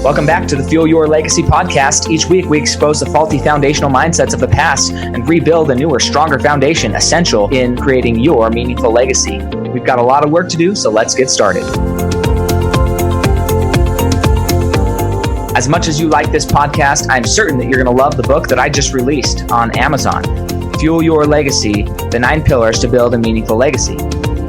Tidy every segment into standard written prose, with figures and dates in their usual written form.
Welcome back to the Fuel Your Legacy podcast. Each week, we expose the faulty foundational mindsets of the past and rebuild a newer, stronger foundation essential in creating your meaningful legacy. We've got a lot of work to do, so let's get started. As much as you like this podcast, I'm certain that you're going to love the book that I just released on Amazon, Fuel Your Legacy, The 9 Pillars to Build a Meaningful Legacy.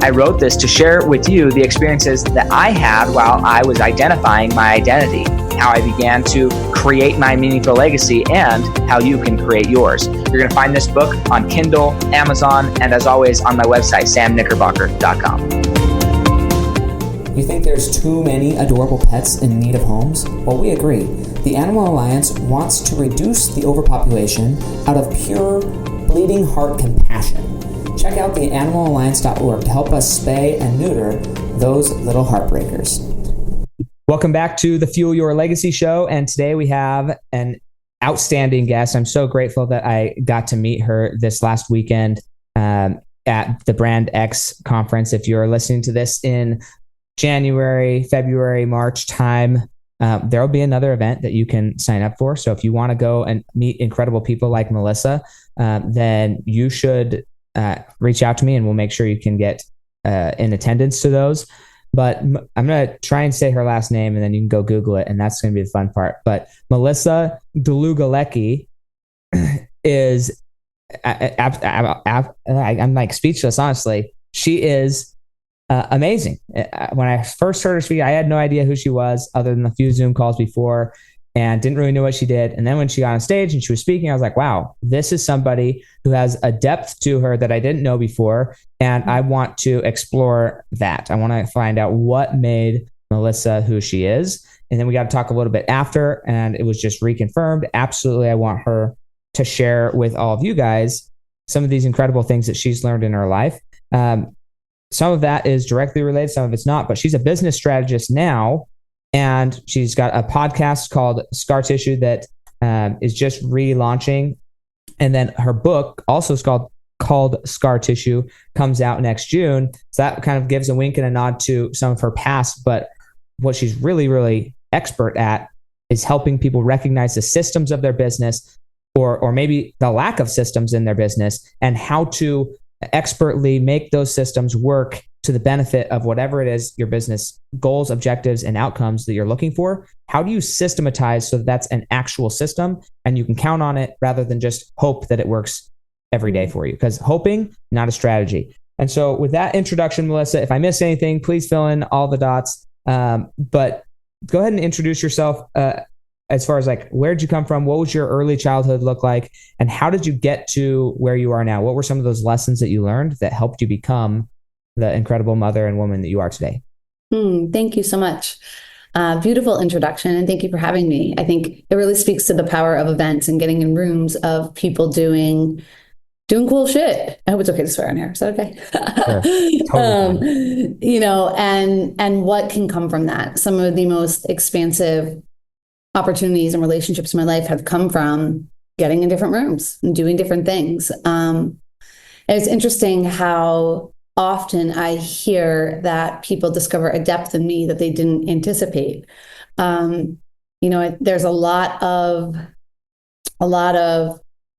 I wrote this to share with you the experiences that I had while I was identifying my identity, how I began to create my meaningful legacy, and how you can create yours. You're going to find this book on Kindle, Amazon, and as always on my website, samknickerbocker.com. You think there's too many adorable pets in need of homes? Well, we agree. The Animal Alliance wants to reduce the overpopulation out of pure, bleeding heart compassion. Check out the animalalliance.org to help us spay and neuter those little heartbreakers. Welcome back to the Fuel Your Legacy show. And today we have an outstanding guest. I'm so grateful that I got to meet her this last weekend at the Brand X conference. If you're listening to this in January, February, March time, there'll be another event that you can sign up for. So if you want to go and meet incredible people like Melissa, then you should reach out to me and we'll make sure you can get in attendance to those. But I'm going to try and say her last name and then you can go Google it, and that's going to be the fun part. But Melissa Dlugolecki is, I'm like speechless, honestly. She is amazing. When I first heard her speak, I had no idea who she was other than a few Zoom calls before and didn't really know what she did. And then when she got on stage and she was speaking, I was like, wow, this is somebody who has a depth to her that I didn't know before. And I want to explore that. I want to find out what made Melissa who she is. And then we got to talk a little bit after, and it was just reconfirmed. Absolutely. I want her to share with all of you guys some of these incredible things that she's learned in her life. Some of that is directly related, some of it's not, but she's a business strategist now. And she's got a podcast called Scar Tissue that is just relaunching. And then her book, also is called Scar Tissue, comes out next June. So that kind of gives a wink and a nod to some of her past. But what she's really, really expert at is helping people recognize the systems of their business, or maybe the lack of systems in their business, and how to expertly make those systems work to the benefit of whatever it is your business goals, objectives, and outcomes that you're looking for. How do you systematize so that that's an actual system and you can count on it rather than just hope that it works every day for you? Because hoping, not a strategy. And so with that introduction, Melissa, if I miss anything, please fill in all the dots. But go ahead and introduce yourself as far as like, where'd you come from? What was your early childhood look like? And how did you get to where you are now? What were some of those lessons that you learned that helped you become the incredible mother and woman that you are today? Thank you so much. Beautiful introduction. And thank you for having me. I think it really speaks to the power of events and getting in rooms of people doing cool shit. I hope it's okay to swear on here. Is that okay? Sure. Totally. And what can come from that? Some of the most expansive opportunities and relationships in my life have come from getting in different rooms and doing different things. And it's interesting how often I hear that people discover a depth in me that they didn't anticipate. There's a lot of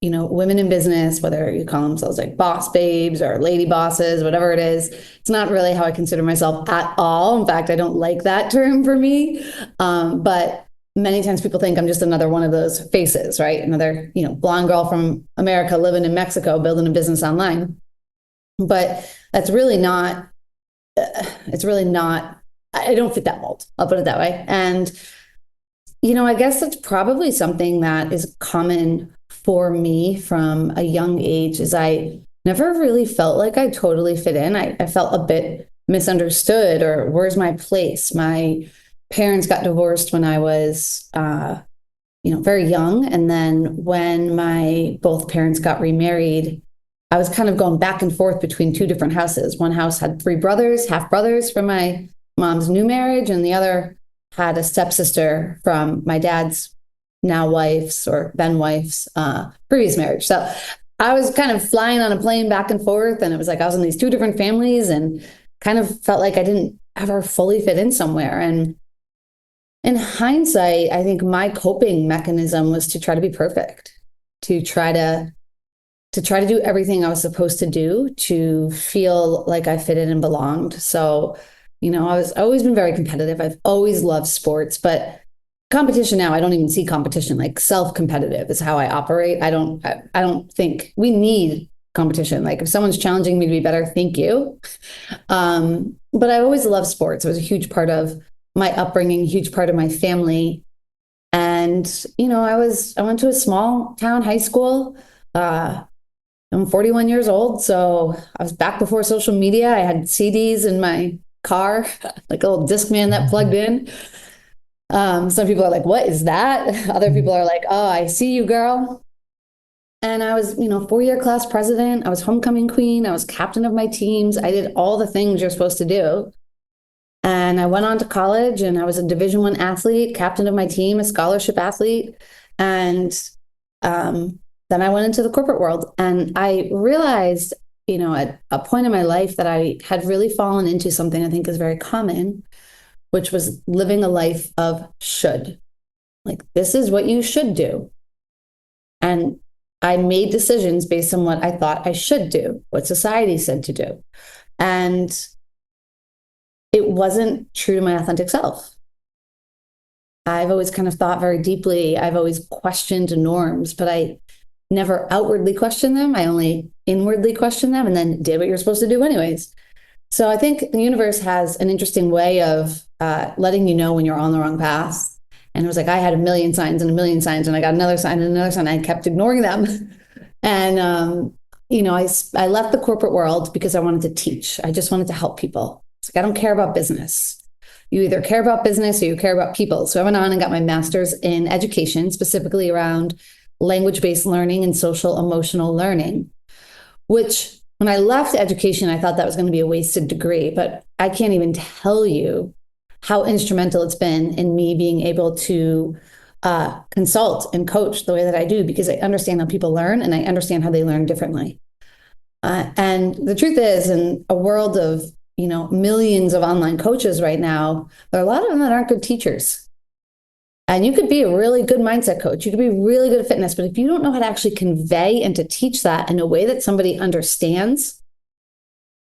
women in business, whether you call themselves like boss babes or lady bosses, whatever it is. It's not really how I consider myself at all. In fact, I don't like that term for me. But many times people think I'm just another one of those faces, right? Another, blonde girl from America living in Mexico, building a business online. But that's really not, I don't fit that mold. I'll put it that way. And, I guess that's probably something that is common for me from a young age, is I never really felt like I totally fit in. I felt a bit misunderstood, or where's my place? My parents got divorced when I was, very young. And then when both parents got remarried, I was kind of going back and forth between two different houses. One house had 3 brothers, half brothers from my mom's new marriage, and the other had a stepsister from my dad's now wife's, or then wife's, previous marriage. So I was kind of flying on a plane back and forth, and it was like I was in these 2 different families and kind of felt like I didn't ever fully fit in somewhere. And in hindsight, I think my coping mechanism was to try to be perfect, to try to do everything I was supposed to do to feel like I fitted and belonged. So, I've always been very competitive. I've always loved sports, but competition now, I don't even see competition. Like self-competitive is how I operate. I don't think we need competition. Like if someone's challenging me to be better, thank you. But I always loved sports. It was a huge part of my upbringing, huge part of my family. And, I went to a small town high school. I'm 41 years old, so I was back before social media. I had CDs in my car, like a little Discman that plugged in. Some people are like, what is that? Other people are like, oh, I see you, girl. And I was, 4-year class president. I was homecoming queen. I was captain of my teams. I did all the things you're supposed to do. And I went on to college and I was a Division I athlete, captain of my team, a scholarship athlete. And then I went into the corporate world and I realized, at a point in my life that I had really fallen into something I think is very common, which was living a life of should. Like, this is what you should do. And I made decisions based on what I thought I should do, what society said to do. And it wasn't true to my authentic self. I've always kind of thought very deeply. I've always questioned norms, but I never outwardly questioned them. I only inwardly questioned them and then did what you're supposed to do anyways. So I think the universe has an interesting way of letting you know when you're on the wrong path. And it was like, I had a million signs and a million signs, and I got another sign and another sign. I kept ignoring them. And, I left the corporate world because I wanted to teach. I just wanted to help people. It's like, I don't care about business. You either care about business or you care about people. So I went on and got my master's in education, specifically around language-based learning and social emotional learning, which when I left education, I thought that was going to be a wasted degree, but I can't even tell you how instrumental it's been in me being able to consult and coach the way that I do, because I understand how people learn and I understand how they learn differently. And the truth is, in a world of millions of online coaches right now, there are a lot of them that aren't good teachers. And you could be a really good mindset coach. You could be really good at fitness, but if you don't know how to actually convey and to teach that in a way that somebody understands,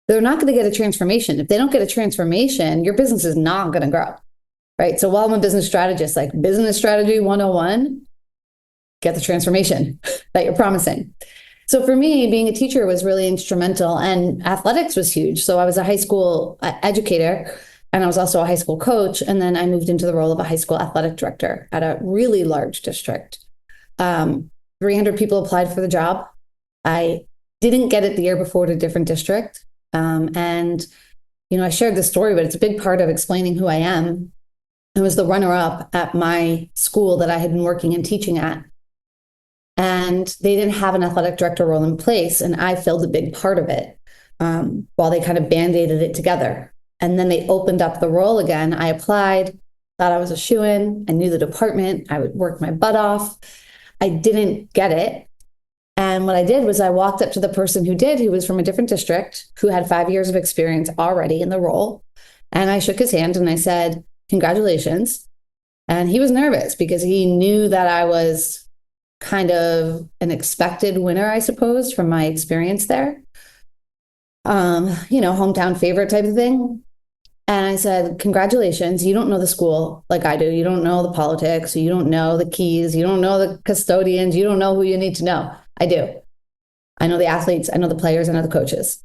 they're not going to get a transformation. If they don't get a transformation, your business is not going to grow, right? So while I'm a business strategist, like business strategy 101, get the transformation that you're promising. So for me, being a teacher was really instrumental, and athletics was huge. So I was a high school educator, and I was also a high school coach. And then I moved into the role of a high school athletic director at a really large district. 300 people applied for the job. I didn't get it the year before to a different district. I shared this story, but it's a big part of explaining who I am. I was the runner-up at my school that I had been working and teaching at. And they didn't have an athletic director role in place, and I filled a big part of it while they kind of band-aided it together. And then they opened up the role again. I applied, thought I was a shoo-in. I knew the department. I would work my butt off. I didn't get it. And what I did was I walked up to the person who did, who was from a different district, who had 5 years of experience already in the role. And I shook his hand and I said, congratulations. And he was nervous because he knew that I was kind of an expected winner, I suppose, from my experience there. Hometown favorite type of thing. And I said, congratulations. You don't know the school like I do. You don't know the politics. You don't know the keys. You don't know the custodians. You don't know who you need to know. I do. I know the athletes. I know the players. I know the coaches.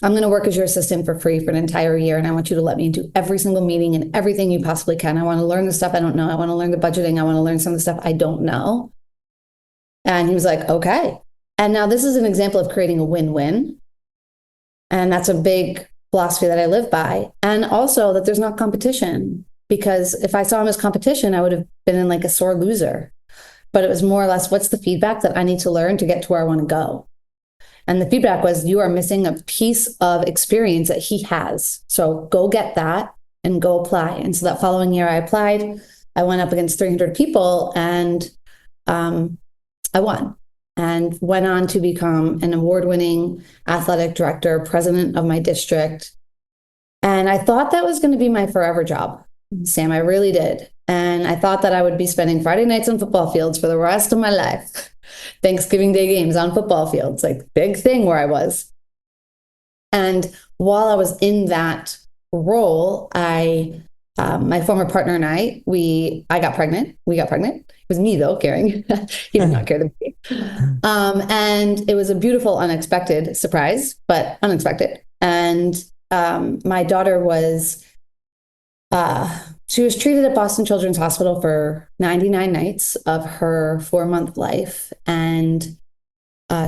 I'm going to work as your assistant for free for an entire year. And I want you to let me into every single meeting and everything you possibly can. I want to learn the stuff I don't know. I want to learn the budgeting. I want to learn some of the stuff I don't know. And he was like, okay. And now this is an example of creating a win-win. And that's a big philosophy that I live by. And also that there's not competition, because if I saw him as competition, I would have been in like a sore loser. But it was more or less, what's the feedback that I need to learn to get to where I want to go? And the feedback was, you are missing a piece of experience that he has. So go get that and go apply. And so that following year I applied, I went up against 300 people and I won. And went on to become an award-winning athletic director, president of my district. And I thought that was going to be my forever job. Sam, I really did. And I thought that I would be spending Friday nights on football fields for the rest of my life. Thanksgiving Day games on football fields, like big thing where I was. And while I was in that role, my former partner and I got pregnant. We got pregnant. It was me though, carrying. He did not carry the baby. And it was a beautiful, unexpected surprise, but unexpected. And my daughter she was treated at Boston Children's Hospital for 99 nights of her 4-month life. And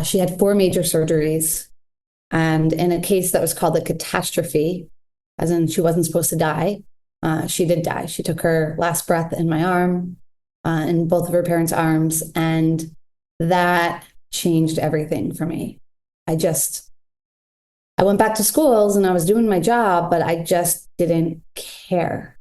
she had 4 major surgeries. And in a case that was called a catastrophe, as in she wasn't supposed to die, she did die. She took her last breath in my arm, in both of her parents' arms. And that changed everything for me. I went back to schools and I was doing my job, but I just didn't care.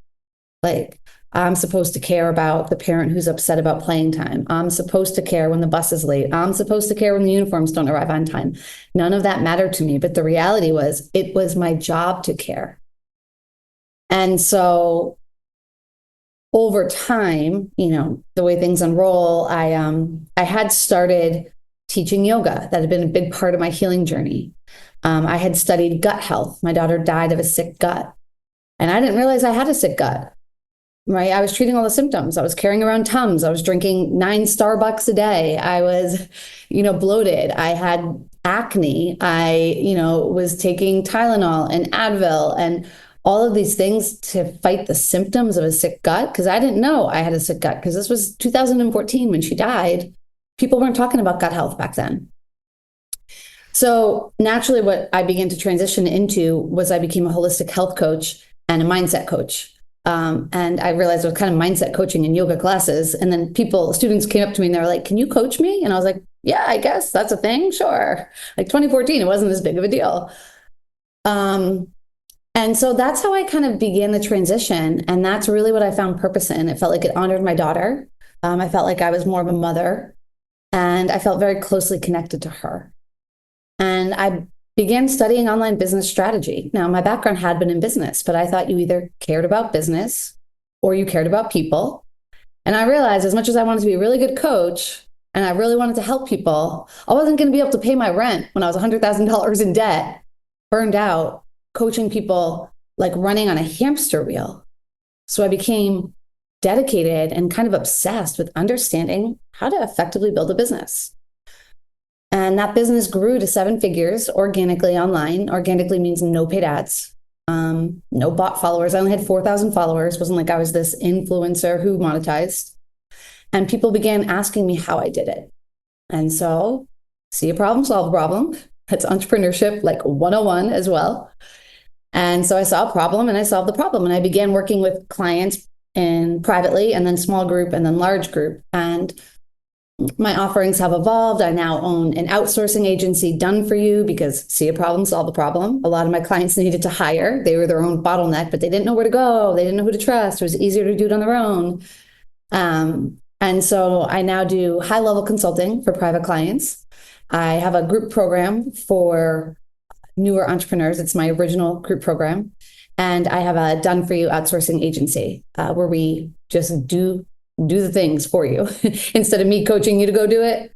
Like, I'm supposed to care about the parent who's upset about playing time. I'm supposed to care when the bus is late. I'm supposed to care when the uniforms don't arrive on time. None of that mattered to me. But the reality was, it was my job to care. And so over time, the way things unroll, I had started teaching yoga. That had been a big part of my healing journey. I had studied gut health. My daughter died of a sick gut. And I didn't realize I had a sick gut. Right. I was treating all the symptoms. I was carrying around Tums. I was drinking 9 Starbucks a day. I was, bloated. I had acne. I, was taking Tylenol and Advil and all of these things to fight the symptoms of a sick gut. Because I didn't know I had a sick gut, because this was 2014 when she died. People weren't talking about gut health back then. So naturally, what I began to transition into was I became a holistic health coach and a mindset coach. And I realized I was kind of mindset coaching in yoga classes. And then students came up to me and they were like, "Can you coach me?" And I was like, "Yeah, I guess that's a thing. Sure." Like 2014, it wasn't as big of a deal. And so that's how I kind of began the transition. And that's really what I found purpose in. It felt like it honored my daughter. I felt like I was more of a mother, and I felt very closely connected to her. And I began studying online business strategy. Now, my background had been in business, but I thought you either cared about business or you cared about people. And I realized, as much as I wanted to be a really good coach and I really wanted to help people, I wasn't going to be able to pay my rent when I was $100,000 in debt, burned out, coaching people like running on a hamster wheel. So I became dedicated and kind of obsessed with understanding how to effectively build a business. And that business grew to 7 figures organically online. Organically means no paid ads, no bot followers. I only had 4,000 followers. It wasn't like I was this influencer who monetized. And people began asking me how I did it. And so, see a problem, solve a problem. That's entrepreneurship, like 101 as well. And so I saw a problem and I solved the problem. And I began working with clients in privately, and then small group, and then large group. And my offerings have evolved. I now own an outsourcing agency, Done For You, because see a problem, solve a problem. A lot of my clients needed to hire. They were their own bottleneck, but they didn't know where to go. They didn't know who to trust. It was easier to do it on their own. And so I now do high-level consulting for private clients. I have a group program for newer entrepreneurs. It's my original group program. And I have a Done For You outsourcing agency where we just do the things for you. Instead of me coaching you to go do it,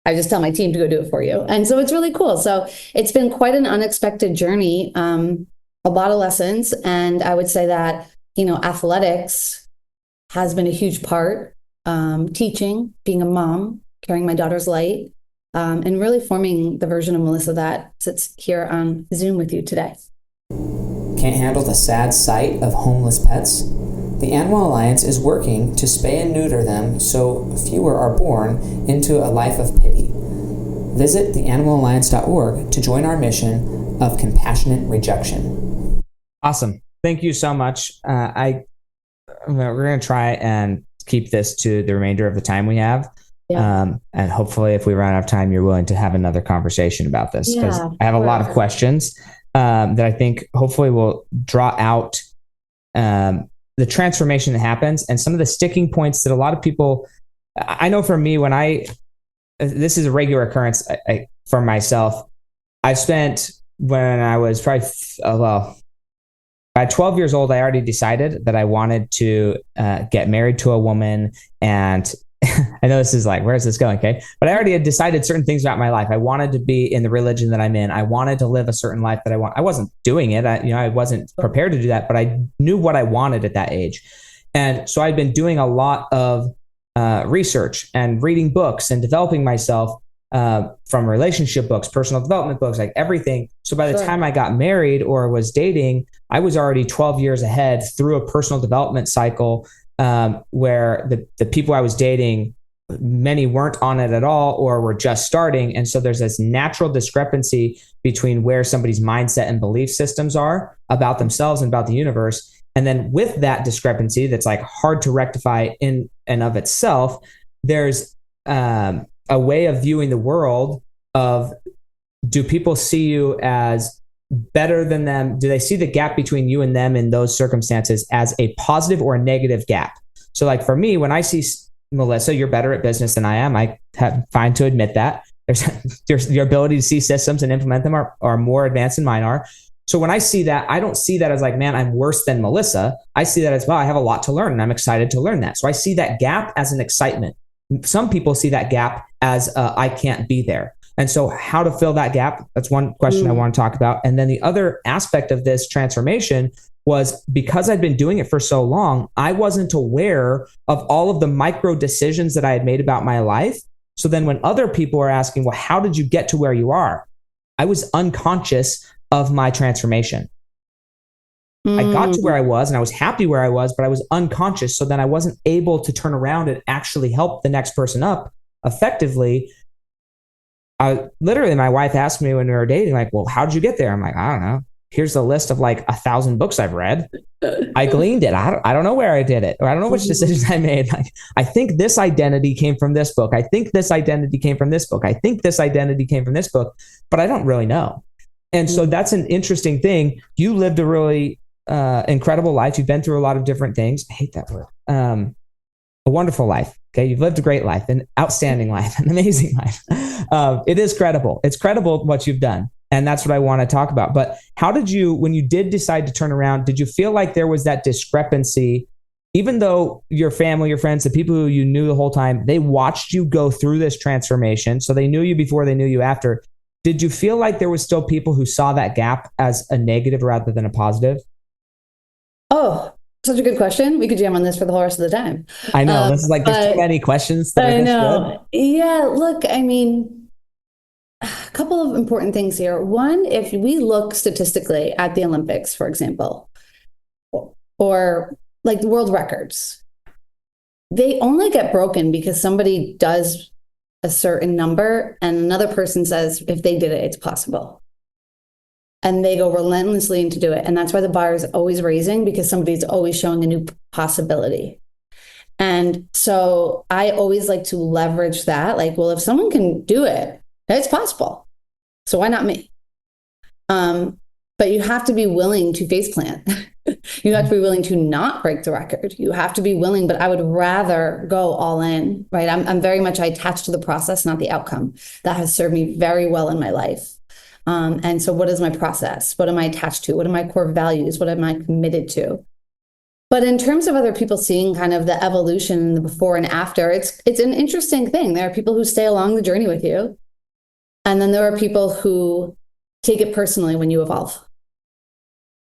I just tell my team to go do it for you. And so it's really cool. So it's been quite an unexpected journey, a lot of lessons. And I would say that, athletics has been a huge part, teaching, being a mom, carrying my daughter's light, and really forming the version of Melissa that sits here on Zoom with you today. Can't handle the sad sight of homeless pets? The Animal Alliance is working to spay and neuter them so fewer are born into a life of pity. Visit theanimalalliance.org to join our mission of compassionate rejection. Awesome. Thank you so much. We're going to try and keep this to the remainder of the time we have. Yeah. And hopefully if we run out of time, you're willing to have another conversation about this, because I have a lot of questions that I think hopefully will draw out the transformation that happens and some of the sticking points that a lot of people, I know for me, this is a regular occurrence for myself. I spent, when I was probably, by by 12 years old, I already decided that I wanted to get married to a woman. And I know this is like, where's this going? Okay. But I already had decided certain things about my life. I wanted to be in the religion that I'm in. I wanted to live a certain life that I want. I wasn't doing it. I wasn't prepared to do that, but I knew what I wanted at that age. And so I'd been doing a lot of research and reading books and developing myself from relationship books, personal development books, like everything. So by the time I got married or was dating, I was already 12 years ahead through a personal development cycle where the people I was dating, many weren't on it at all or were just starting. And so there's this natural discrepancy between where somebody's mindset and belief systems are about themselves and about the universe. And then with that discrepancy, that's like hard to rectify in and of itself, there's a way of viewing the world of, do people see you as better than them? Do they see the gap between you and them in those circumstances as a positive or a negative gap? So like for me, when I see Melissa, you're better at business than I am. Fine to admit that. There's your ability to see systems and implement them are more advanced than mine are. So when I see that, I don't see that as like, man, I'm worse than Melissa. I see that as, well, I have a lot to learn and I'm excited to learn that. So I see that gap as an excitement. Some people see that gap as I can't be there. And so how to fill that gap, that's one question I want to talk about. And then the other aspect of this transformation was, because I'd been doing it for so long, I wasn't aware of all of the micro decisions that I had made about my life. So then when other people are asking, well, how did you get to where you are? I was unconscious of my transformation. I got to where I was and I was happy where I was, but I was unconscious. So then I wasn't able to turn around and actually help the next person up effectively. Literally, my wife asked me when we were dating, like, well, how did you get there? I'm like, I don't know. Here's a list of like 1,000 books I've read. I gleaned it. I don't know where I did it, or I don't know which decisions I made. Like, I think this identity came from this book. I think this identity came from this book. I think this identity came from this book, but I don't really know. And so that's an interesting thing. You lived a really incredible life. You've been through a lot of different things. I hate that word. A wonderful life. Okay. You've lived a great life, an outstanding life, an amazing life. It is credible. It's credible what you've done. And that's what I want to talk about. But how did you, when you did decide to turn around, did you feel like there was that discrepancy, even though your family, your friends, the people who you knew the whole time, they watched you go through this transformation. So they knew you before, they knew you after. Did you feel like there was still people who saw that gap as a negative rather than a positive? Oh, such a good question. We could jam on this for the whole rest of the time. I know. This is like, there's too many questions. I know. Good. Yeah. Look, I mean, a couple of important things here. One, if we look statistically at the Olympics, for example, or like the world records, they only get broken because somebody does a certain number and another person says, if they did it, it's possible. And they go relentlessly into do it. And that's why the bar is always raising, because somebody's always showing a new possibility. And so I always like to leverage that. Like, well, if someone can do it, it's possible. So why not me? But you have to be willing to face plant. You have to be willing to not break the record. You have to be willing, but I would rather go all in, right? I'm very much attached to the process, not the outcome. That has served me very well in my life. And so what is my process? What am I attached to? What are my core values? What am I committed to? But in terms of other people seeing kind of the evolution, the before and after, it's an interesting thing. There are people who stay along the journey with you. And then there are people who take it personally when you evolve.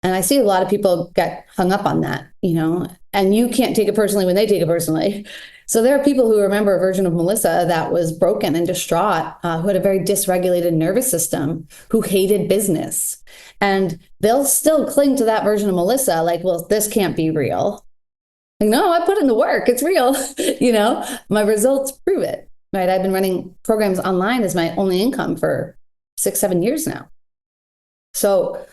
And I see a lot of people get hung up on that, and you can't take it personally when they take it personally. So there are people who remember a version of Melissa that was broken and distraught, who had a very dysregulated nervous system, who hated business. And they'll still cling to that version of Melissa, like, well, this can't be real. Like, no, I put in the work. It's real. My results prove it. Right? I've been running programs online as my only income for 6-7 years now. So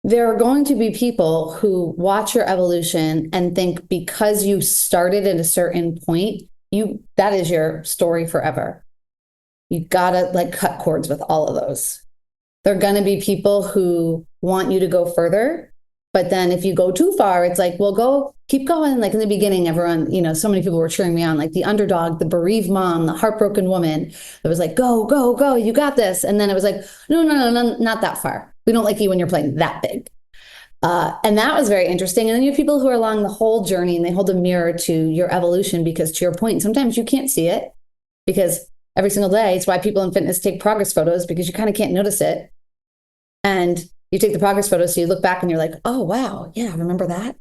there are going to be people who watch your evolution and think because you started at a certain point, that is your story forever. You gotta cut cords with all of those. There are going to be people who want you to go further, but then if you go too far, it's like, well, keep going. Like in the beginning, everyone, so many people were cheering me on, like the underdog, the bereaved mom, the heartbroken woman. It was like, go, go, go, you got this. And then it was like, no, not that far. We don't like you when you're playing that big. And that was very interesting. And then you have people who are along the whole journey and they hold a mirror to your evolution, because to your point, sometimes you can't see it because every single day, it's why people in fitness take progress photos, because you kind of can't notice it. And you take the progress photos, so you look back and you're like, oh, wow, yeah, remember that?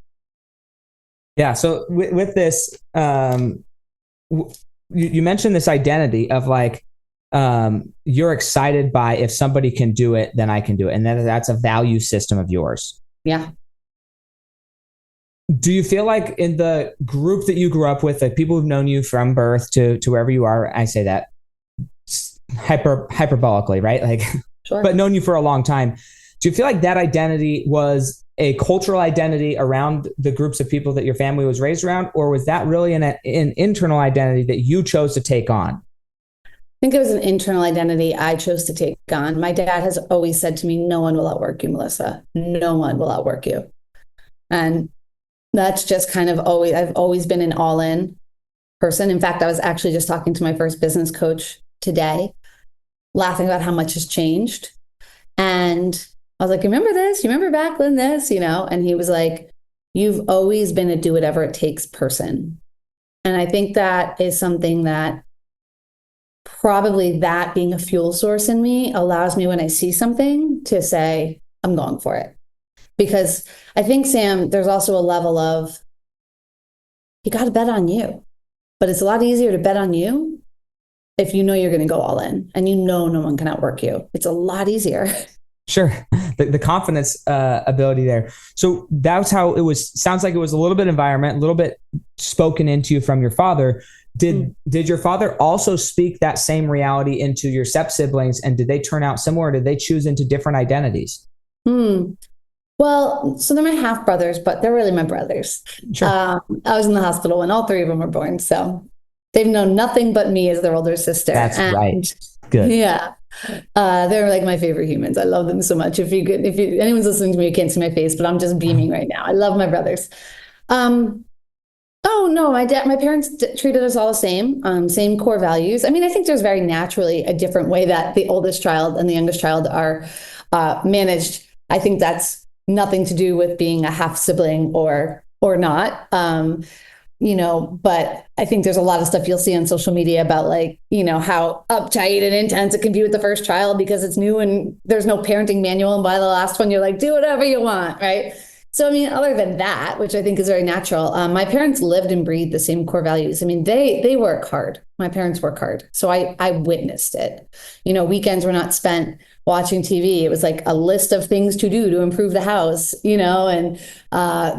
Yeah. So with this, you mentioned this identity of like, you're excited by, if somebody can do it, then I can do it. And then that's a value system of yours. Yeah. Do you feel like in the group that you grew up with, like people who've known you from birth to wherever you are, I say that hyperbolically, right? Like, sure. But known you for a long time. Do you feel like that identity was a cultural identity around the groups of people that your family was raised around, or was that really an internal identity that you chose to take on? I think it was an internal identity I chose to take on. My dad has always said to me, no one will outwork you, Melissa. No one will outwork you. And that's just kind of I've always been an all-in person. In fact, I was actually just talking to my first business coach today, laughing about how much has changed. And I was like, remember this? You remember back when this, And he was like, you've always been a do whatever it takes person. And I think that is something that probably, that being a fuel source in me, allows me when I see something to say, I'm going for it. Because I think, Sam, there's also a level of, you got to bet on you. But it's a lot easier to bet on you if you know you're going to go all in and no one can outwork you. It's a lot easier. Sure. The confidence ability there. So that's how it was. Sounds like it was a little bit environment, a little bit spoken into you from your father. Did your father also speak that same reality into your step siblings? And did they turn out similar? Or did they choose into different identities? Well, so they're my half brothers, but they're really my brothers. Sure. I was in the hospital when all three of them were born. So they've known nothing but me as their older sister. That's right. Good. Yeah. They're like my favorite humans. I love them so much. If anyone's listening to me, you can't see my face, but I'm just beaming right now. I love my brothers. Oh no, my parents treated us all the same core values. I mean, I think there's very naturally a different way that the oldest child and the youngest child are managed. I think that's nothing to do with being a half sibling or not. But I think there's a lot of stuff you'll see on social media about how uptight and intense it can be with the first child because it's new and there's no parenting manual. And by the last one, you're like, do whatever you want, right? So, I mean, other than that, which I think is very natural, my parents lived and breathed the same core values. I mean, they work hard. My parents work hard. So I witnessed it. Weekends were not spent watching TV. It was like a list of things to do to improve the house, and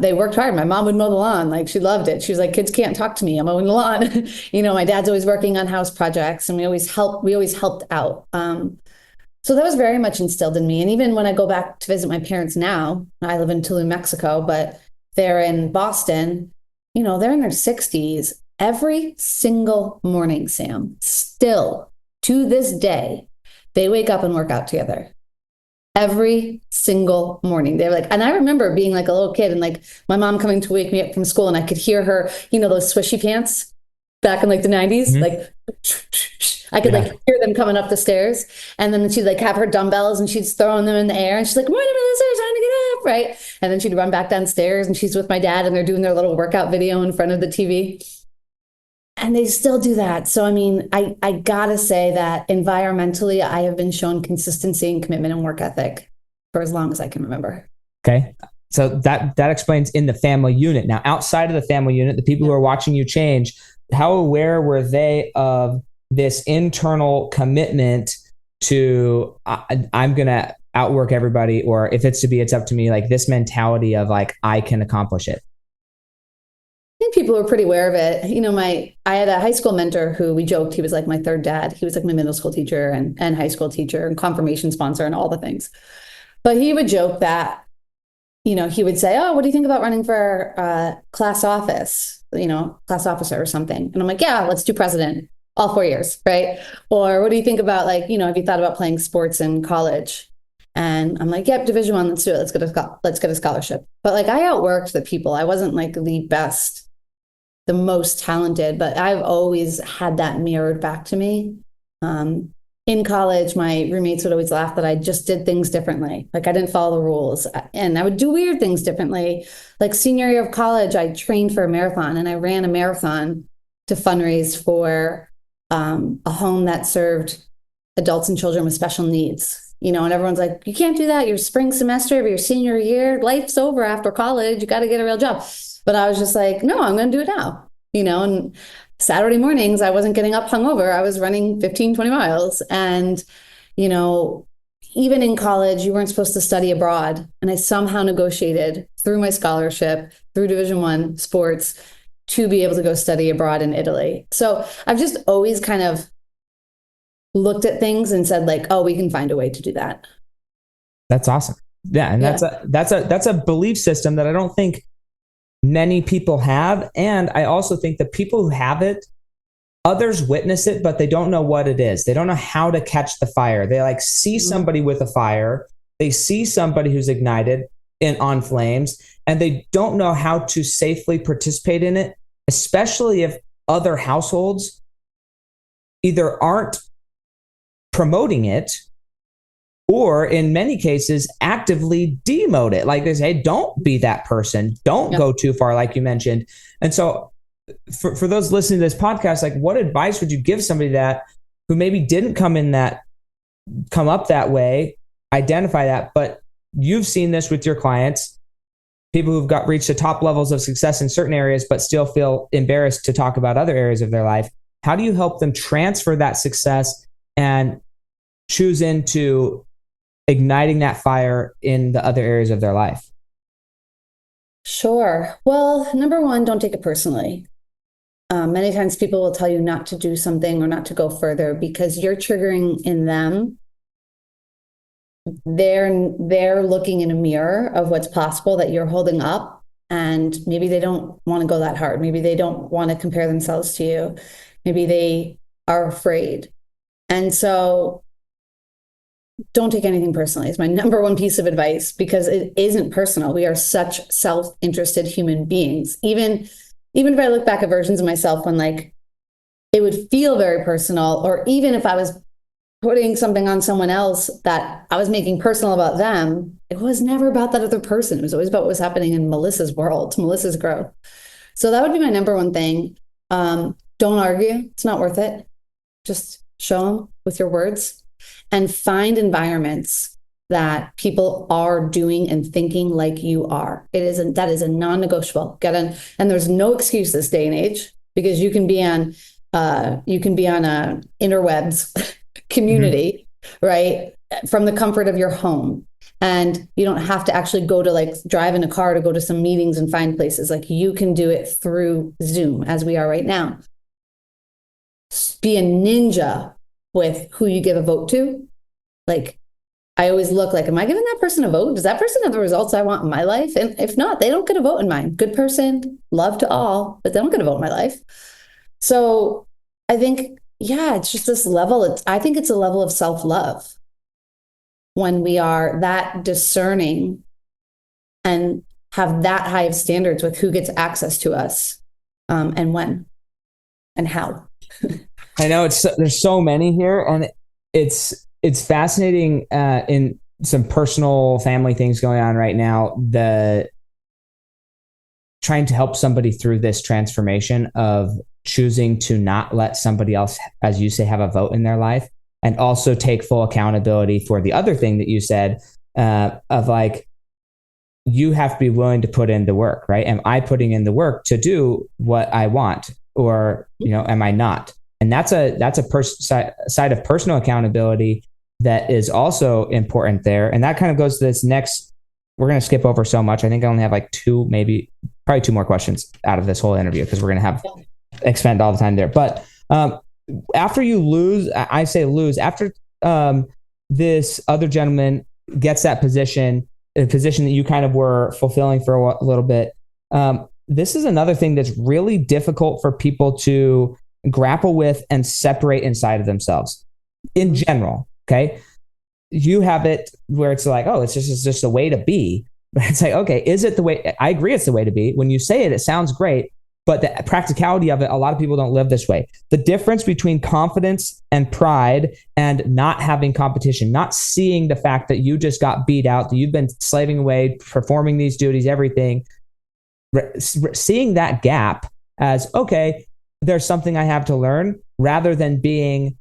they worked hard. My mom would mow the lawn. Like, she loved it. She was like, kids can't talk to me. I'm mowing the lawn. My dad's always working on house projects and we always helped out. So that was very much instilled in me. And even when I go back to visit my parents now, I live in Tulum, Mexico, but they're in Boston, they're in their 60s. Every single morning, Sam, still to this day, they wake up and work out together. Every single morning. They're like, and I remember being like a little kid and like my mom coming to wake me up from school and I could hear her, those swishy pants back in like the 90s, like I could like hear them coming up the stairs, and then she'd like have her dumbbells and she's throwing them in the air and she's like, morning, Melissa, time to get up, right? And then she'd run back downstairs and she's with my dad and they're doing their little workout video in front of the TV. And they still do that. So, I mean, I gotta say that environmentally, I have been shown consistency and commitment and work ethic for as long as I can remember. Okay. So that explains in the family unit. Now, outside of the family unit, the people who are watching you change, how aware were they of this internal commitment to I'm going to outwork everybody, or if it's to be, it's up to me, like this mentality of like, I can accomplish it? I think people were pretty aware of it. I had a high school mentor who we joked, he was like my third dad. He was like my middle school teacher and high school teacher and confirmation sponsor and all the things. But he would joke that, he would say, oh, what do you think about running for class office, class officer or something? And I'm like, yeah, let's do president all 4 years, right? Or what do you think about have you thought about playing sports in college? And I'm like, yep, Division I, let's do it. Let's get a scholarship. But I outworked the people. I wasn't like the best, the most talented, but I've always had that mirrored back to me. in college, my roommates would always laugh that I just did things differently. Like I didn't follow the rules and I would do weird things differently. Like senior year of college, I trained for a marathon and I ran a marathon to fundraise for a home that served adults and children with special needs. And everyone's like, you can't do that. Your spring semester of your senior year, life's over after college. You got to get a real job. But I was just like, no, I'm going to do it now, and Saturday mornings, I wasn't getting up hungover. I was running 15, 20 miles. And, even in college, you weren't supposed to study abroad. And I somehow negotiated through my scholarship, through Division I sports, to be able to go study abroad in Italy. So I've just always kind of looked at things and said like, oh, we can find a way to do that. That's awesome. Yeah. And that's a belief system that I don't think many people have. And I also think that people who have it, others witness it, but they don't know what it is. They don't know how to catch the fire. They like see somebody with a fire. They see somebody who's ignited on flames, and they don't know how to safely participate in it, especially if other households either aren't promoting it or in many cases actively demote it. Like they say, hey, don't be that person. Don't go too far, like you mentioned. And so for those listening to this podcast, like what advice would you give somebody that who maybe didn't come up that way, identify that, but you've seen this with your clients, people who've reached the top levels of success in certain areas, but still feel embarrassed to talk about other areas of their life. How do you help them transfer that success and choose into igniting that fire in the other areas of their life? Sure. Well, number one, don't take it personally. Many times people will tell you not to do something or not to go further because you're triggering in them. They're looking in a mirror of what's possible that you're holding up, and maybe they don't want to go that hard. Maybe they don't want to compare themselves to you. Maybe they are afraid. And so don't take anything personally. It's my number one piece of advice because it isn't personal. We are such self-interested human beings. Even if I look back at versions of myself when like it would feel very personal, or even if I was putting something on someone else that I was making personal about them, it was never about that other person. It was always about what was happening in Melissa's world, Melissa's growth. So that would be my number one thing. Don't argue. It's not worth it. Just show them with your words and find environments that people are doing and thinking like you are. That is a non-negotiable. And there's no excuse this day and age because you can be on a interwebs community, right? From the comfort of your home. And you don't have to actually go to like drive in a car to go to some meetings and find places. Like you can do it through Zoom as we are right now. Be a ninja with who you give a vote to. Like I always look like, am I giving that person a vote? Does that person have the results I want in my life? And if not, they don't get a vote in mine. Good person, love to all, but they don't get a vote in my life. So I think, it's just this level. I think it's a level of self-love when we are that discerning and have that high of standards with who gets access to us and when and how. I know there's so many here, and it's fascinating in some personal family things going on right now. Trying to help somebody through this transformation of choosing to not let somebody else, as you say, have a vote in their life, and also take full accountability for the other thing that you said of like, you have to be willing to put in the work, right? Am I putting in the work to do what I want, or am I not? And that's a side of personal accountability that is also important there. And that kind of goes to this next. We're going to skip over so much. I think I only have like probably two more questions out of this whole interview because we're going to expend all the time there. But after you lose, after this other gentleman gets that position, a position that you kind of were fulfilling for a little bit, this is another thing that's really difficult for people to grapple with and separate inside of themselves in general. Okay. You have it where it's like, oh, it's just a way to be. But it's like, okay, is it the way? I agree it's the way to be. When you say it, it sounds great. But the practicality of it, a lot of people don't live this way. The difference between confidence and pride and not having competition, not seeing the fact that you just got beat out, that you've been slaving away, performing these duties, everything, seeing that gap as, okay, there's something I have to learn, rather than being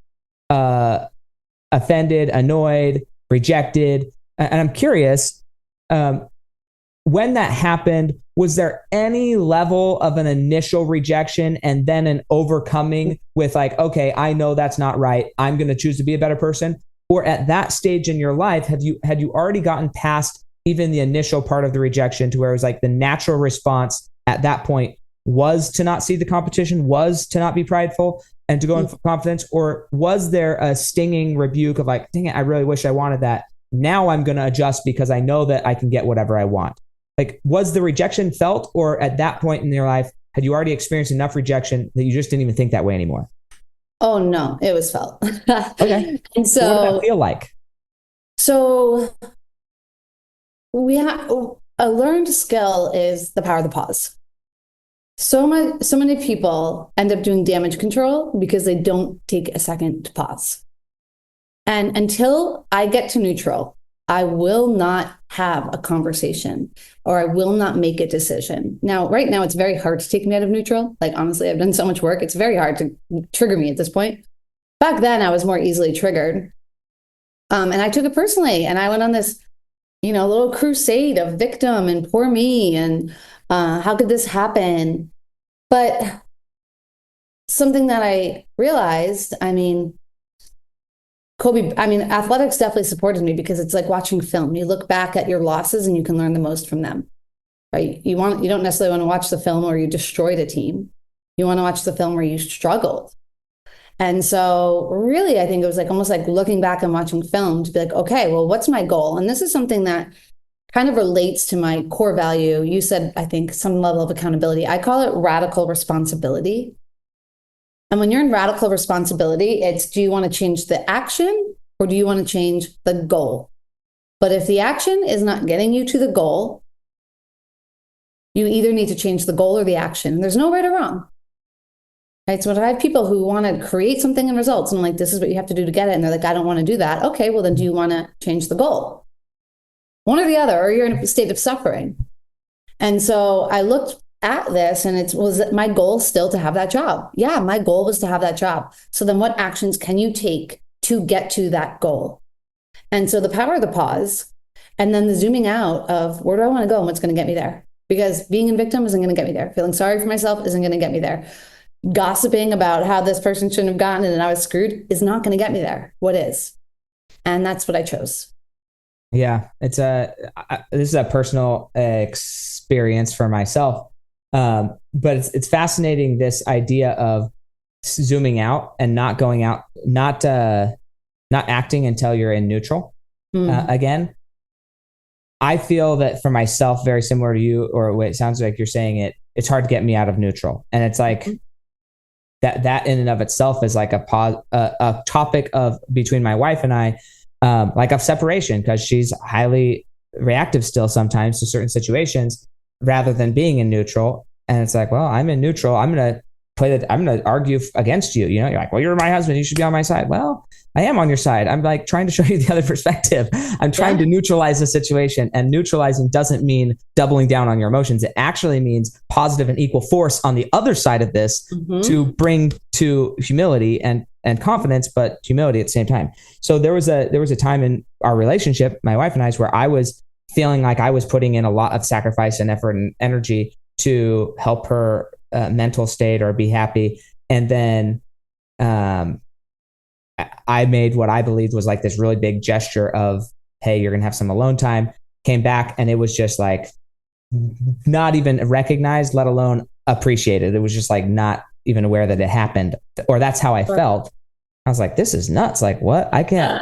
offended, annoyed, rejected. And I'm curious, when that happened, was there any level of an initial rejection and then an overcoming with like, okay, I know that's not right, I'm going to choose to be a better person? Or at that stage in your life, had you already gotten past even the initial part of the rejection to where it was like the natural response at that point was to not see the competition, was to not be prideful and to go in for confidence? Or was there a stinging rebuke of like, dang it, I really wish I wanted that. Now I'm going to adjust because I know that I can get whatever I want. Like, was the rejection felt, or at that point in your life, had you already experienced enough rejection that you just didn't even think that way anymore? Oh no, it was felt. Okay. And so what did that feel like? So we have a learned skill is the power of the pause. So many people end up doing damage control because they don't take a second to pause. And until I get to neutral, I will not have a conversation, or I will not make a decision. Now, right now, it's very hard to take me out of neutral. Like, honestly, I've done so much work. It's very hard to trigger me at this point. Back then, I was more easily triggered. And I took it personally. And I went on this, little crusade of victim and poor me. And how could this happen? But something that I realized, athletics definitely supported me, because it's like watching film. You look back at your losses and you can learn the most from them, right? You don't necessarily want to watch the film where you destroyed a team. You want to watch the film where you struggled. And so really, I think it was like almost like looking back and watching film to be like, okay, well, what's my goal? And this is something that kind of relates to my core value. You said, I think, some level of accountability. I call it radical responsibility. And when you're in radical responsibility, it's, do you want to change the action or do you want to change the goal? But if the action is not getting you to the goal, you either need to change the goal or the action. There's no right or wrong. Right? So I have people who want to create something in results, and I'm like, this is what you have to do to get it. And they're like, I don't want to do that. Okay, well, then do you want to change the goal? One or the other, or you're in a state of suffering. And so I looked at this, and was my goal still to have that job? Yeah, my goal was to have that job. So then what actions can you take to get to that goal? And so the power of the pause, and then the zooming out of, where do I want to go and what's going to get me there? Because being a victim isn't going to get me there. Feeling sorry for myself isn't going to get me there. Gossiping about how this person shouldn't have gotten it and I was screwed is not going to get me there. What is? And that's what I chose. Yeah, this is a personal experience for myself. But it's fascinating, this idea of zooming out and not going out, not acting until you're in neutral. Again, I feel that for myself, very similar to you, or what it sounds like you're saying, it's hard to get me out of neutral. And it's like that in and of itself is like a topic of between my wife and I, like of separation, because she's highly reactive still sometimes to certain situations, rather than being in neutral. And it's like, well, I'm in neutral. I'm going to argue against you. You're like, well, you're my husband, you should be on my side. Well, I am on your side. I'm like trying to show you the other perspective. I'm trying to neutralize the situation, and neutralizing doesn't mean doubling down on your emotions. It actually means positive and equal force on the other side of this to bring to humility and confidence, but humility at the same time. So there was a time in our relationship, my wife and I's, where I was feeling like I was putting in a lot of sacrifice and effort and energy to help her mental state or be happy. And then I made what I believed was like this really big gesture of, hey, you're going to have some alone time. Came back and it was just like not even recognized, let alone appreciated. It was just like not even aware that it happened, or that's how I felt. I was like, this is nuts. Like, what?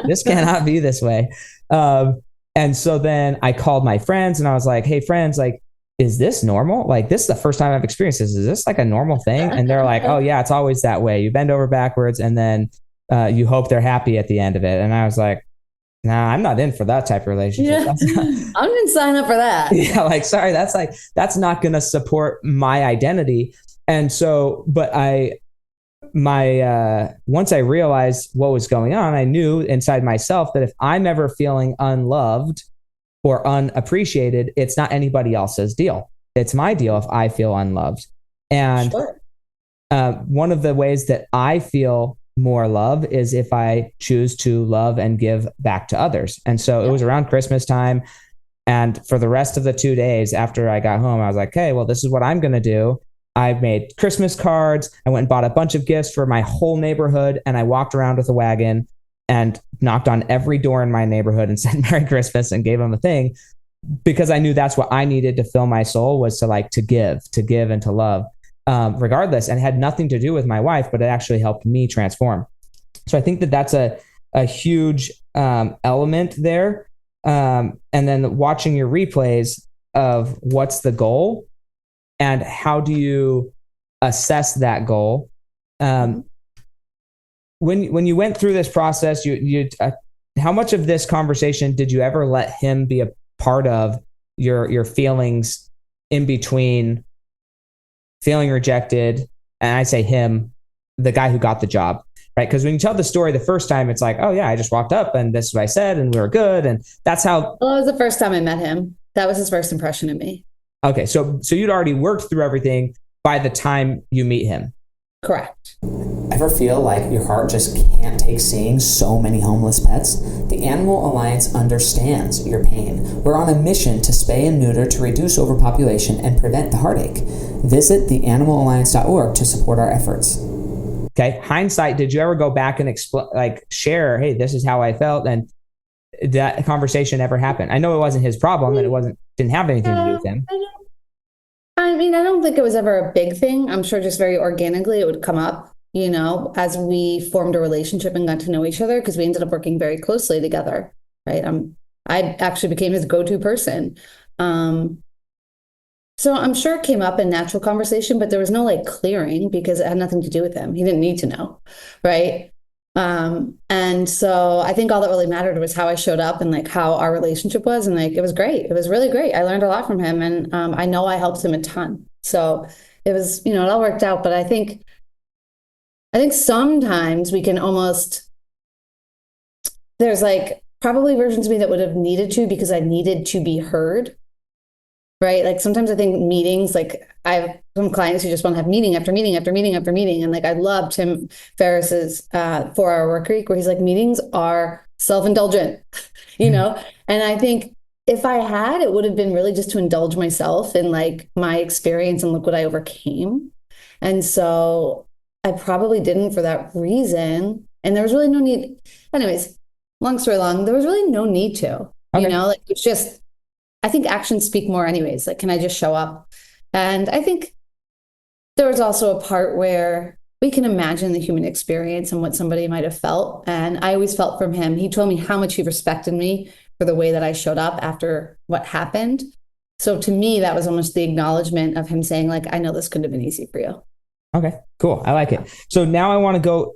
This cannot be this way. And so then I called my friends and I was like, hey friends, like, is this normal? Like, this is the first time I've experienced this. Is this like a normal thing? And they're like, oh yeah, it's always that way. You bend over backwards and then you hope they're happy at the end of it. And I was like, nah, I'm not in for that type of relationship. Yeah. I didn't sign up for that. Yeah. Like, sorry, that's not going to support my identity. And so, but once I realized what was going on, I knew inside myself that if I'm ever feeling unloved or unappreciated, it's not anybody else's deal. It's my deal if I feel unloved. And one of the ways that I feel more love is if I choose to love and give back to others. And so it was around Christmas time. And for the rest of the 2 days after I got home, I was like, okay, well, this is what I'm going to do. I made Christmas cards. I went and bought a bunch of gifts for my whole neighborhood. And I walked around with a wagon and knocked on every door in my neighborhood and said Merry Christmas and gave them a thing, because I knew that's what I needed to fill my soul, was to give and to love, regardless. And it had nothing to do with my wife, but it actually helped me transform. So I think that that's a huge element there. And then watching your replays of what's the goal and how do you assess that goal. When you went through this process, how much of this conversation did you ever let him be a part of your feelings in between feeling rejected? And I say him, the guy who got the job, right? Because when you tell the story the first time, it's like, oh yeah, I just walked up and this is what I said and we were good. And that's how. Well, it was the first time I met him. That was his first impression of me. Okay. So you'd already worked through everything by the time you meet him. Correct. Ever feel like your heart just can't take seeing so many homeless pets? The Animal Alliance understands your pain. We're on a mission to spay and neuter to reduce overpopulation and prevent the heartache. Visit theanimalalliance.org to support our efforts. Okay. Hindsight, did you ever go back and share, hey, this is how I felt, and that conversation ever happened? I know it wasn't his problem and it didn't have anything to do with him. I mean, I don't think it was ever a big thing. I'm sure just very organically it would come up, as we formed a relationship and got to know each other, because we ended up working very closely together, right? I actually became his go-to person. So I'm sure it came up in natural conversation, but there was no clearing because it had nothing to do with him. He didn't need to know, right? And so I think all that really mattered was how I showed up and how our relationship was. And it was great. It was really great. I learned a lot from him, and I know I helped him a ton. So it was, it all worked out. But I think sometimes we can there's probably versions of me that would have needed to, because I needed to be heard. Right? Sometimes I think meetings, I have some clients who just want to have meeting after meeting after meeting after meeting. And I love Tim Ferriss's 4-Hour Work Week, where he's meetings are self-indulgent, And I think if I had, it would have been really just to indulge myself in my experience and look what I overcame. And so I probably didn't for that reason. And there was really no need. Anyways, long story long, there was really no need to, it's just, I think actions speak more anyways. Can I just show up? And I think there was also a part where we can imagine the human experience and what somebody might have felt. And I always felt from him, he told me how much he respected me for the way that I showed up after what happened. So to me, that was almost the acknowledgement of him saying I know this couldn't have been easy for you. Okay, cool. I like it. So now I want to go,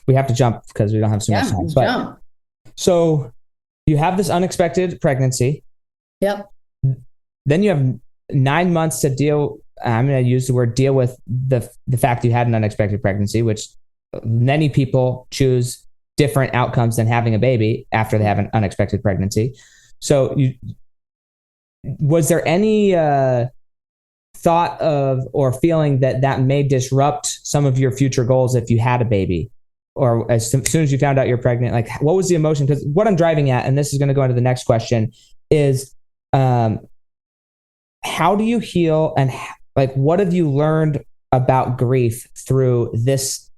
we have to jump because we don't have so much time. Jump. So you have this unexpected pregnancy. Yep. Then you have 9 months to deal. I'm going to use the word deal with the fact you had an unexpected pregnancy, which many people choose different outcomes than having a baby after they have an unexpected pregnancy. So was there any thought of or feeling that may disrupt some of your future goals if you had a baby? Or as soon as you found out you're pregnant, what was the emotion? Because what I'm driving at, and this is going to go into the next question, is how do you heal, and what have you learned about grief through this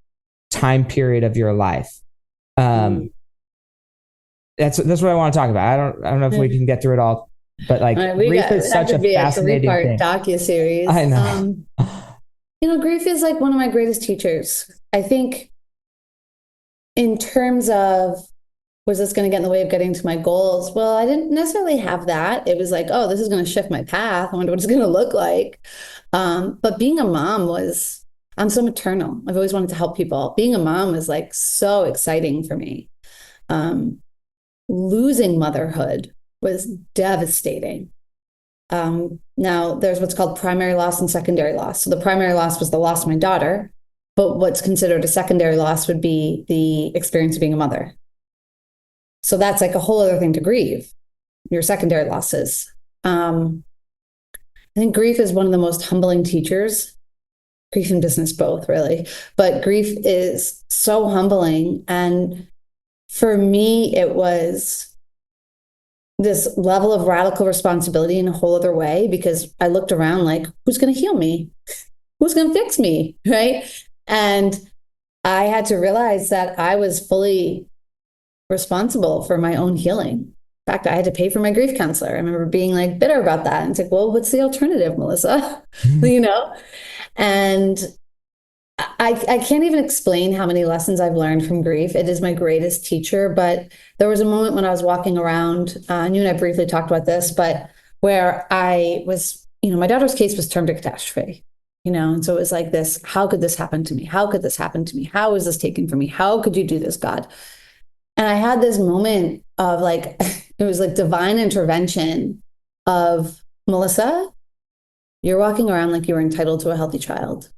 time period of your life? That's what I want to talk about. I don't know if we can get through it all, but grief is such a fascinating thing. Docuseries. I know. Grief is one of my greatest teachers. I think, in terms of, was this going to get in the way of getting to my goals? Well, I didn't necessarily have that. It was oh, this is going to shift my path. I wonder what it's going to look like. But being a mom I'm so maternal. I've always wanted to help people. Being a mom was so exciting for me. Losing motherhood was devastating. Now there's what's called primary loss and secondary loss. So the primary loss was the loss of my daughter, but what's considered a secondary loss would be the experience of being a mother. So that's like a whole other thing to grieve, your secondary losses. I think grief is one of the most humbling teachers, grief and business both really, but grief is so humbling. And for me, it was this level of radical responsibility in a whole other way, because I looked around like, who's going to heal me? Who's going to fix me? Right. And I had to realize that I was fully responsible for my own healing. In fact, I had to pay for my grief counselor. I remember being like bitter about that. And it's like, well, what's the alternative, Melissa? You know? And I can't even explain how many lessons I've learned from grief. It is my greatest teacher. But there was a moment when I was walking around, you and I briefly talked about this, but where I was, my daughter's case was termed a catastrophe, and so it was like this, how could this happen to me? How could this happen to me? How is this taken from me? How could you do this, God? And I had this moment of like, it was like divine intervention of, Melissa, you're walking around like you were entitled to a healthy child.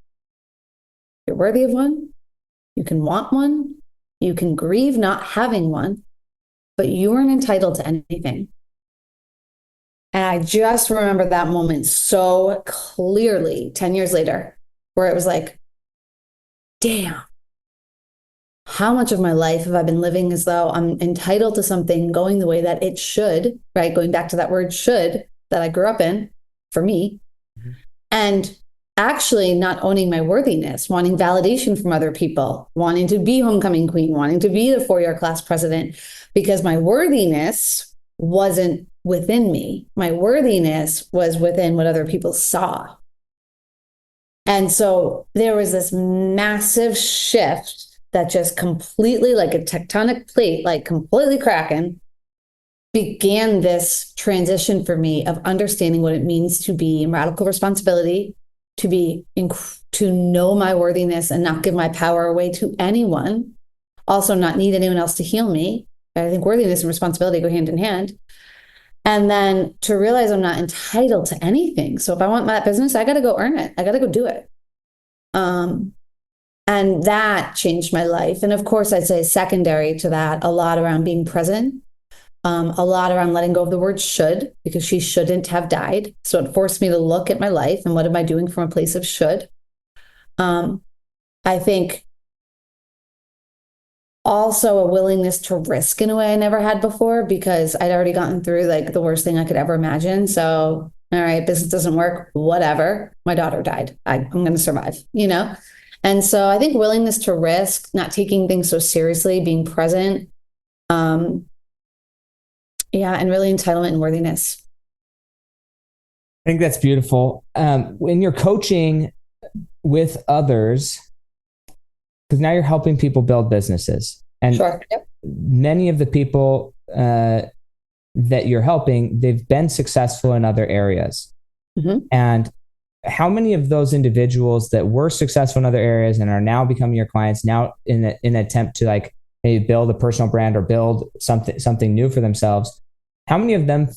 You're worthy of one. You can want one. You can grieve not having one, but you weren't entitled to anything. And I just remember that moment so clearly 10 years later, where it was like, damn, how much of my life have I been living as though I'm entitled to something going the way that it should, right? Going back to that word should that I grew up in for me. Mm-hmm. And actually not owning my worthiness, wanting validation from other people, wanting to be homecoming queen, wanting to be the 4-year class president, because my worthiness wasn't within me. My worthiness was within what other people saw. And so there was this massive shift that just completely, like a tectonic plate, like completely cracking, began this transition for me of understanding what it means to be in radical responsibility, to know my worthiness and not give my power away to anyone, also not need anyone else to heal me. I think worthiness and responsibility go hand in hand. And then to realize I'm not entitled to anything. So if I want that business, I got to go earn it. I got to go do it. And that changed my life. And of course, I'd say secondary to that, a lot around being present. A lot around letting go of the word should, because she shouldn't have died. So it forced me to look at my life and what am I doing from a place of should. I think also a willingness to risk in a way I never had before, because I'd already gotten through like the worst thing I could ever imagine. So, all right, business doesn't work, whatever. My daughter died. I'm going to survive, And so I think willingness to risk, not taking things so seriously, being present, and really entitlement and worthiness. I think that's beautiful. When you're coaching with others, because now you're helping people build businesses, and sure. Yep. Many of the people that you're helping, they've been successful in other areas. Mm-hmm. And how many of those individuals that were successful in other areas and are now becoming your clients now in an attempt to like maybe build a personal brand or build something new for themselves, how many of them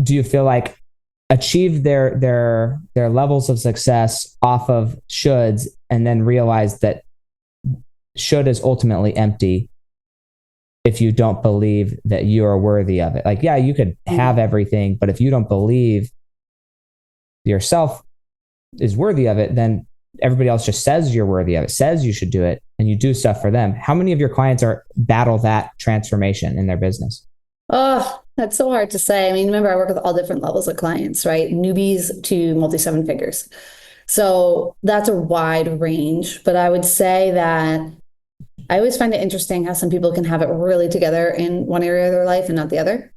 do you feel like achieve their levels of success off of shoulds and then realize that should is ultimately empty if you don't believe that you are worthy of it? Like, yeah, you could have everything, but if you don't believe yourself is worthy of it, then everybody else just says you're worthy of it, says you should do it, and you do stuff for them. How many of your clients battle that transformation in their business? Oh, that's so hard to say. I mean, remember, I work with all different levels of clients, right? Newbies to multi-7 figures. So that's a wide range. But I would say that I always find it interesting how some people can have it really together in one area of their life and not the other.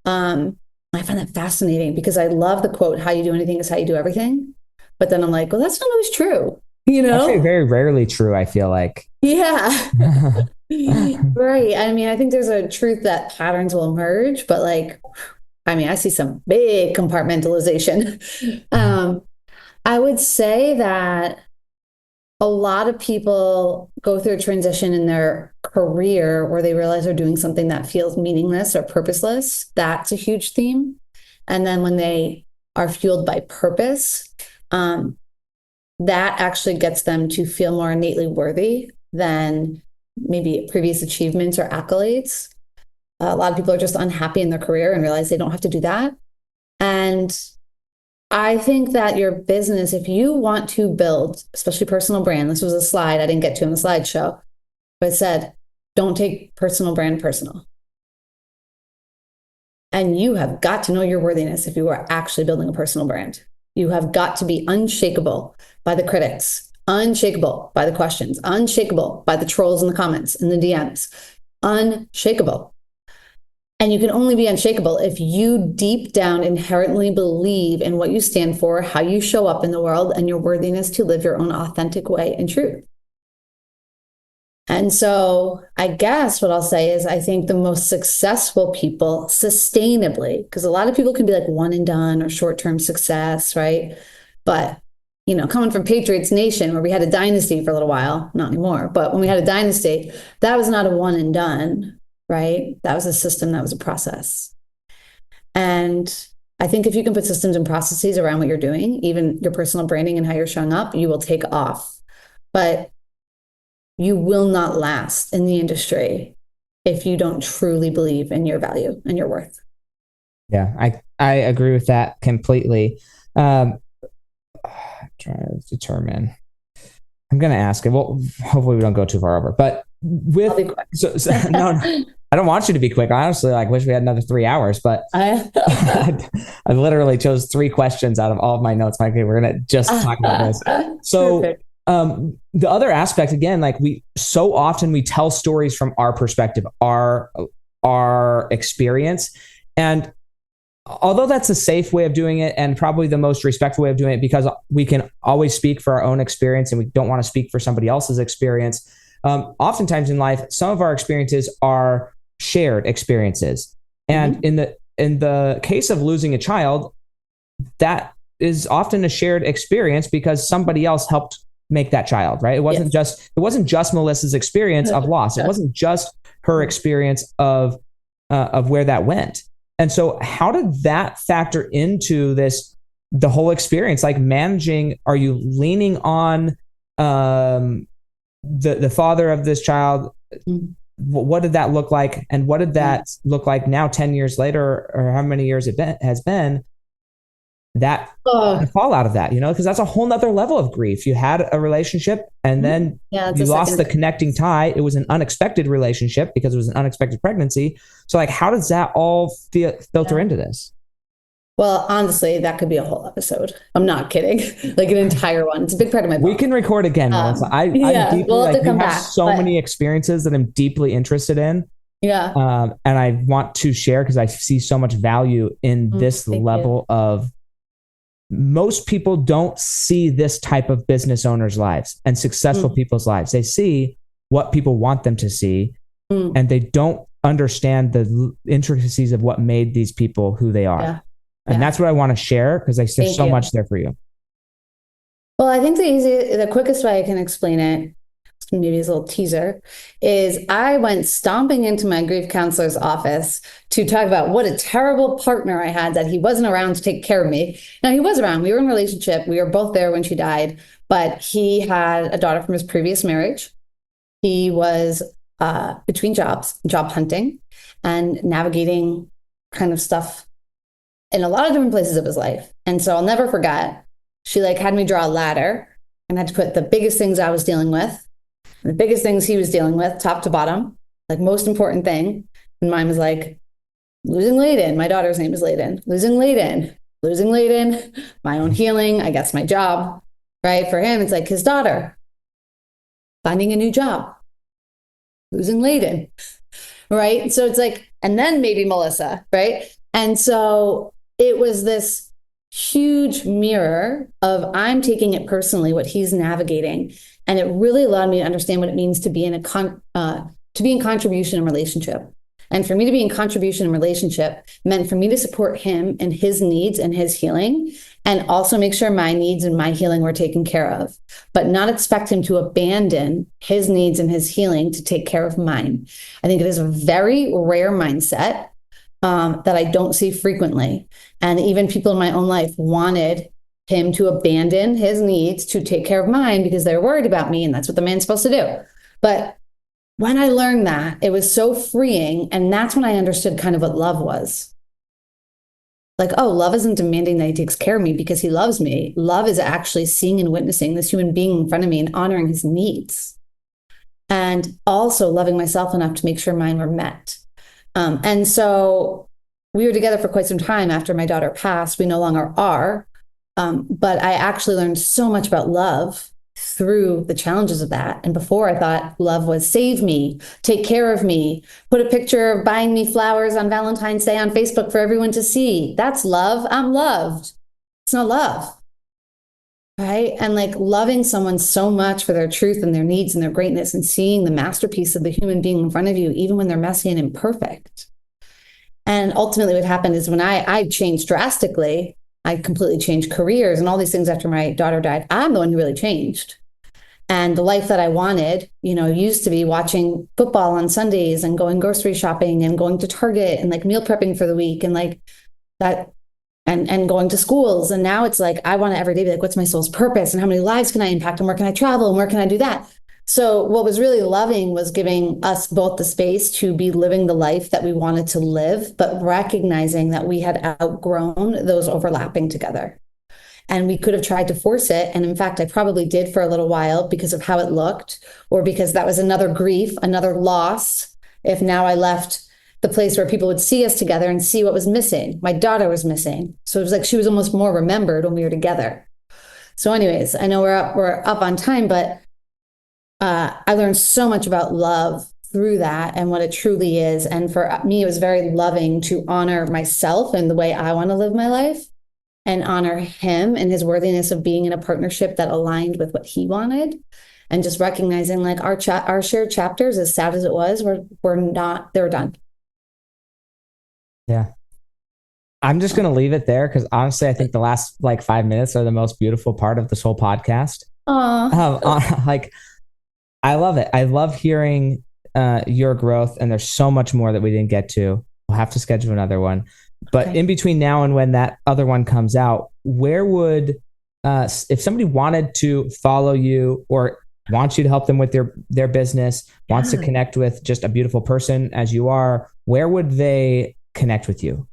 I find that fascinating because I love the quote, how you do anything is how you do everything. But then I'm like, well, that's not always true. Actually, very rarely true, I feel like. Yeah. Right. I mean, I think there's a truth that patterns will emerge, but I see some big compartmentalization. I would say that a lot of people go through a transition in their career where they realize they're doing something that feels meaningless or purposeless. That's a huge theme. And then when they are fueled by purpose, that actually gets them to feel more innately worthy than maybe previous achievements or accolades. A lot of people are just unhappy in their career and realize they don't have to do that. And I think that your business, if you want to build, especially personal brand, this was a slide I didn't get to in the slideshow, but it said, don't take personal brand personal. And you have got to know your worthiness if you are actually building a personal brand. You have got to be unshakable by the critics, unshakable by the questions, unshakable by the trolls in the comments, in the DMs, unshakable. And you can only be unshakable if you deep down inherently believe in what you stand for, how you show up in the world, and your worthiness to live your own authentic way in truth. And so I guess what I'll say is I think the most successful people sustainably, because a lot of people can be like one and done or short-term success, right? But, you know, coming from Patriots Nation, where we had a dynasty for a little while, not anymore, but when we had a dynasty, that was not a one and done, right? That was a system, that was a process. And I think if you can put systems and processes around what you're doing, even your personal branding and how you're showing up, you will take off. But you will not last in the industry if you don't truly believe in your value and your worth. Yeah, I agree with that completely. Trying to determine. I'm going to ask it. Well, hopefully we don't go too far over. But with no, I don't want you to be quick. I honestly wish we had another 3 hours. But I literally chose 3 questions out of all of my notes. Okay, we're going to just talk about this. So. Perfect. The other aspect, again, we so often we tell stories from our perspective, our experience. And although that's a safe way of doing it and probably the most respectful way of doing it, because we can always speak for our own experience and we don't want to speak for somebody else's experience. Oftentimes in life, some of our experiences are shared experiences. And in the case of losing a child, that is often a shared experience because somebody else helped make that child, right? It wasn't just Melissa's experience of loss. It wasn't just her experience of where that went. And so how did that factor into the whole experience? Managing, are you leaning on the father of this child? What did that look like? And what did that look like now 10 years later, or how many years it has been? That the fallout of that, because that's a whole nother level of grief. You had a relationship and then you lost the connecting tie. It was an unexpected relationship because it was an unexpected pregnancy. So how does that all filter into this? Well, honestly, that could be a whole episode. I'm not kidding. An entire one. It's a big part of my book. We can record again, Melissa. I'm deeply, you have so many experiences that I'm deeply interested in. Yeah. And I want to share because I see so much value in this level of. Most people don't see this type of business owners' lives and successful people's lives. They see what people want them to see, and they don't understand the intricacies of what made these people who they are. Yeah. And that's what I want to share because there's so much there for you. Well, I think the quickest way I can explain it, maybe as a little teaser, is I went stomping into my grief counselor's office to talk about what a terrible partner I had, that he wasn't around to take care of me. Now, he was around. We were in a relationship. We were both there when she died, but he had a daughter from his previous marriage. He was between jobs, job hunting, and navigating kind of stuff in a lot of different places of his life. And so I'll never forget, she had me draw a ladder and had to put the biggest things I was dealing with, the biggest things he was dealing with, top to bottom, most important thing. And mine was losing Layden. My daughter's name is Layden. Losing Layden, my own healing, I guess my job, right? For him, it's his daughter, finding a new job, losing Layden, right? So it's and then maybe Melissa, right? And so it was this huge mirror of I'm taking it personally, what he's navigating. And it really allowed me to understand what it means to be in contribution in relationship. And for me to be in contribution in relationship meant for me to support him and his needs and his healing, and also make sure my needs and my healing were taken care of, but not expect him to abandon his needs and his healing to take care of mine. I think it is a very rare mindset that I don't see frequently. And even people in my own life wanted him to abandon his needs to take care of mine because they're worried about me. And that's what the man's supposed to do. But when I learned that, it was so freeing. And that's when I understood kind of what love was. Like, oh, love isn't demanding that he takes care of me because he loves me. Love is actually seeing and witnessing this human being in front of me and honoring his needs. And also loving myself enough to make sure mine were met. And so we were together for quite some time after my daughter passed. We no longer are. But I actually learned so much about love through the challenges of that. And before, I thought love was save me, take care of me, put a picture of buying me flowers on Valentine's Day on Facebook for everyone to see. That's love. I'm loved. It's not love. Right? And like loving someone so much for their truth and their needs and their greatness and seeing the masterpiece of the human being in front of you, even when they're messy and imperfect. And ultimately what happened is when I changed drastically, I completely changed careers and all these things after my daughter died. I'm the one who really changed. And the life that I wanted, used to be watching football on Sundays and going grocery shopping and going to Target and like meal prepping for the week and like that and going to schools. And now it's like, I want to every day be like, what's my soul's purpose and how many lives can I impact and where can I travel and where can I do that? So what was really loving was giving us both the space to be living the life that we wanted to live, but recognizing that we had outgrown those overlapping together. And we could have tried to force it. And in fact, I probably did for a little while because of how it looked, or because that was another grief, another loss. If now I left the place where people would see us together and see what was missing. My daughter was missing. So it was like she was almost more remembered when we were together. So anyways, I know we're up on time, but I learned so much about love through that and what it truly is. And for me, it was very loving to honor myself and the way I want to live my life and honor him and his worthiness of being in a partnership that aligned with what he wanted. And just recognizing like our shared chapters, as sad as it was, they were done. Yeah. I'm just going to leave it there because honestly, I think the last like 5 minutes are the most beautiful part of this whole podcast. I love it. I love hearing your growth, and there's so much more that we didn't get to. We'll have to schedule another one. But in between now and when that other one comes out, where would, if somebody wanted to follow you or wants you to help them with their business, wants to connect with just a beautiful person as you are, where would they connect with you?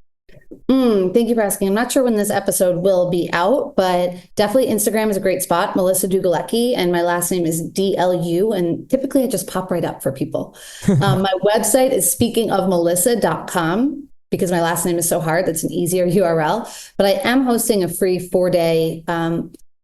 Thank you for asking. I'm not sure when this episode will be out, but definitely Instagram is a great spot. Melissa Dlugolecki, and my last name is DLU, and typically I just pop right up for people. My website is speakingofmelissa.com because my last name is so hard. That's an easier URL. But I am hosting a free 4-day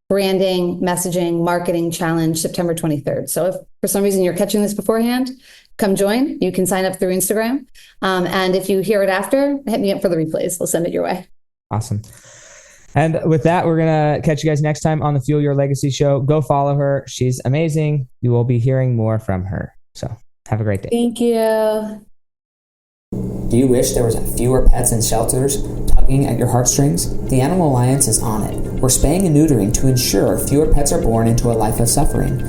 branding, messaging, marketing challenge September 23rd. So if for some reason you're catching this beforehand, come join. You can sign up through Instagram. And if you hear it after, hit me up for the replays. I'll send it your way. Awesome. And with that, we're going to catch you guys next time on the Fuel Your Legacy show. Go follow her. She's amazing. You will be hearing more from her. So have a great day. Thank you. Do you wish there was fewer pets in shelters tugging at your heartstrings? The Animal Alliance is on it. We're spaying and neutering to ensure fewer pets are born into a life of suffering.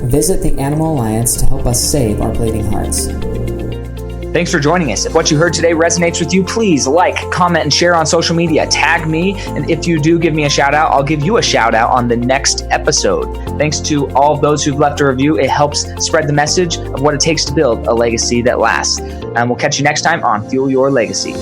Visit the Animal Alliance to help us save our bleeding hearts. Thanks for joining us. If what you heard today resonates with you, please like, comment, and share on social media. Tag me, and if you do give me a shout out, I'll give you a shout out on the next episode. Thanks to all of those who've left a review. It helps spread the message of what it takes to build a legacy that lasts. And we'll catch you next time on Fuel Your Legacy.